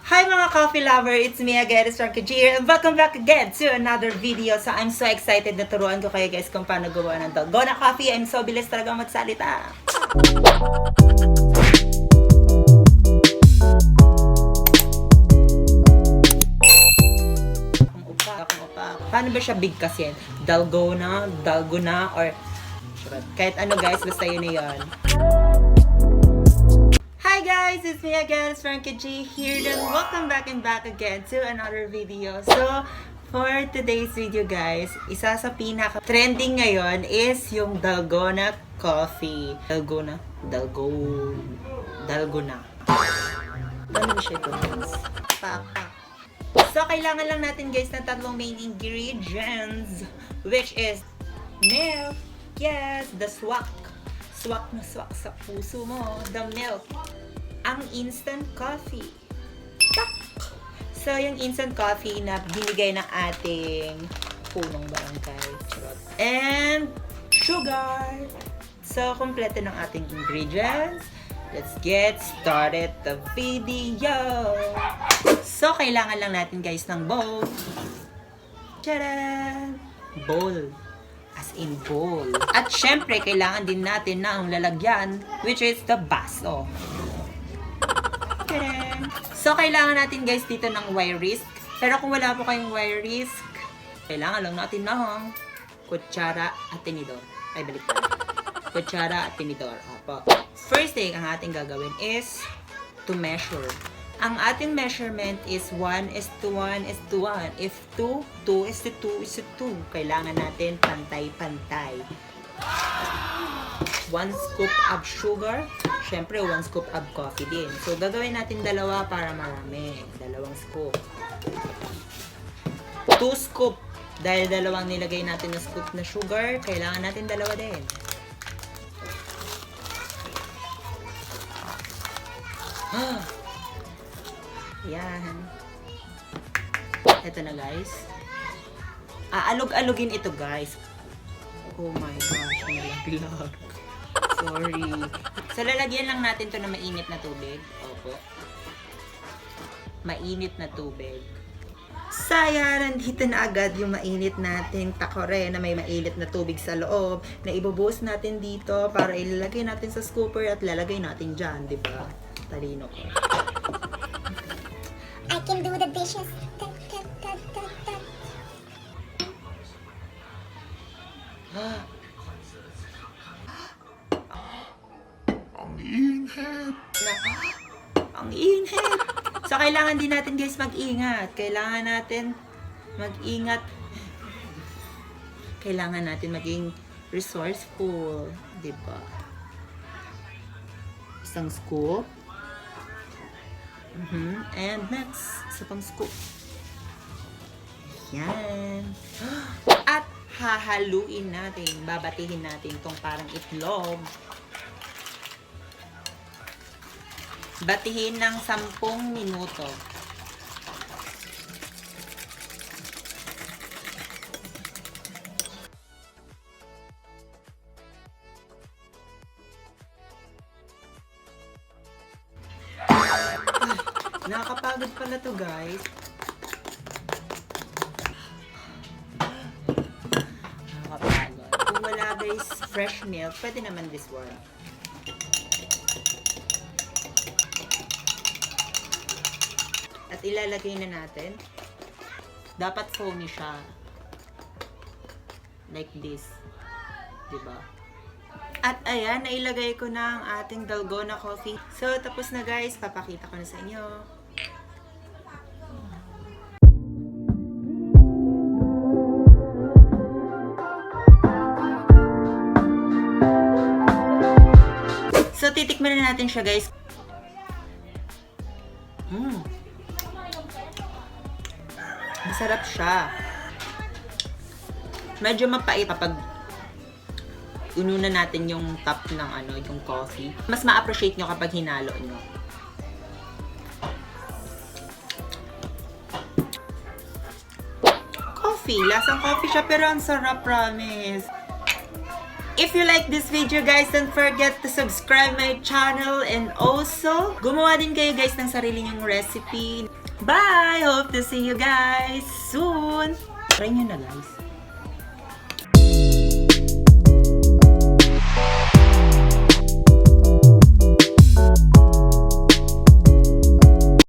Hi mga coffee lover! It's me again, it's Frankyartistry here, and welcome back again to another video. So I'm so excited na turuan ko kayo guys kung paano gawa ng Dalgona Coffee. I'm so bilis talaga magsalita. Paano ba siya bigkasin? Dalgona, or kahit ano guys, basta yun na yun. Hi guys, it's me again, it's Frankaloka here, and welcome back again to another video. So, for today's video guys, isa sa pinaka-trending ngayon is yung Dalgona Coffee. Dalgona. Ano ba siya ito guys? Pakpak. So, kailangan lang natin guys ng tatlong main ingredients, which is milk. Yes, the swak. Swak na swak sa puso mo. The milk. Ang instant coffee. Tak! So, yung instant coffee na binigay ng ating punong barangay. Charot. And sugar. So, kompleto ng ating ingredients. Let's get started the video. So, kailangan lang natin guys ng bowl. Tcharan! Bowl. As in bowl. At syempre, kailangan din natin ng lalagyan, which is the baso. So, kailangan natin guys dito ng wire whisk. Pero kung wala po kayong wire whisk, kailangan lang natin ng kutsara at tinidor. Ay, balik pa. Kutsara at tinidor. Opo. First thing ang ating gagawin is to measure. Ang ating measurement is 1:1:1. If 2:2:2. Kailangan natin pantay-pantay. 1 scoop of sugar. Siyempre, 1 scoop of coffee din. So, gagawin natin dalawa para marami. 2 scoop. 2 scoop. Dahil dalawang nilagay natin na scoop na sugar, kailangan natin dalawa din. Yan. Ito na guys. Aalog-alugin ito guys. Oh my gosh, nalaglag. Sorry. So, lalagyan lang natin to na mainit na tubig. Opo. Mainit na tubig. Saya, nandito na agad yung mainit nating takore na may mainit na tubig sa loob na ibubuhos natin dito para ilalagay natin sa scooper at lalagay natin dyan, di ba? Talino ko. I can do the dishes. Ang init. So, kailangan din natin guys mag-ingat. Kailangan natin mag-ingat. Kailangan natin maging resourceful. Diba? Isang scoop. And next, isa pang scoop. Yan. At hahaluin natin. Babatihin natin itong parang itlog. Batihin ng 10 minuto. Nakakapagod pala to guys. Nakakapagod. Kung wala guys fresh milk, pwede naman this one. At ilalagay na natin. Dapat foamy siya. Like this. Diba? At ayan, nailagay ko na ang ating Dalgona Coffee. So, tapos na guys. Papakita ko na sa inyo. So, titikman na natin siya guys. Masarap siya. Medyo mapait kapag ununa natin yung top ng yung coffee. Mas ma-appreciate nyo kapag hinalo nyo. Coffee. Lasang coffee siya pero ang sarap, promise. If you like this video guys, don't forget to subscribe my channel and also gumawa din kayo guys ng sarili nyong recipe. Bye! Hope to see you guys soon! Try nyo na guys.